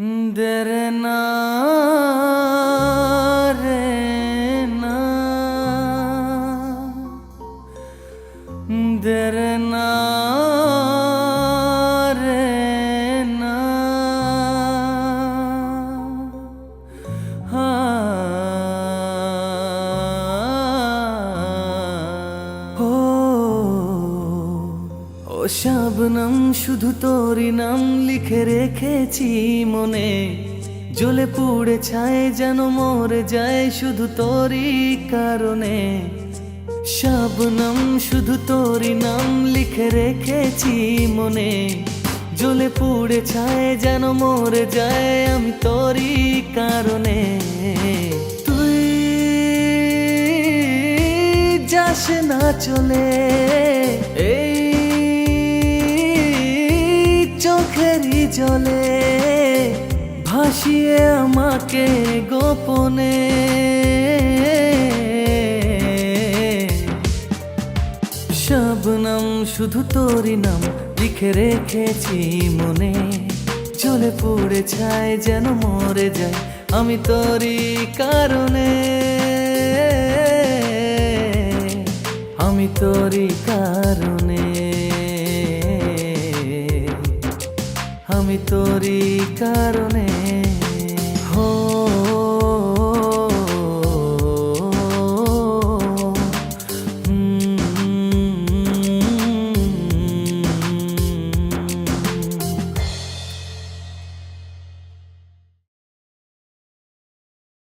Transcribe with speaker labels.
Speaker 1: देरना रे ना देरना रे ना ও শাবনম শুধু তোরি নাম লিখে রেখেছি মনে জ্বলে পুড়ে ছায় যেন মরে যায় শুধু তোরি কারণে শাবনম শুধু তোরি নাম লিখে রেখেছি মনে জ্বলে পুড়ে ছায় যেন মরে যায় আমি তোরি কারণে তুই যাস না চলে এই চোখেরই জলে ভাসিয়ে আমাকে গোপনে শাবনম শুধু তোরি নাম লিখে রেখেছি মনে জ্বলে পুড়ে ছায় যেন মরে যায় আমি তোরি কারণে আমি তোরি কারণে আমি তোরি কারণে हो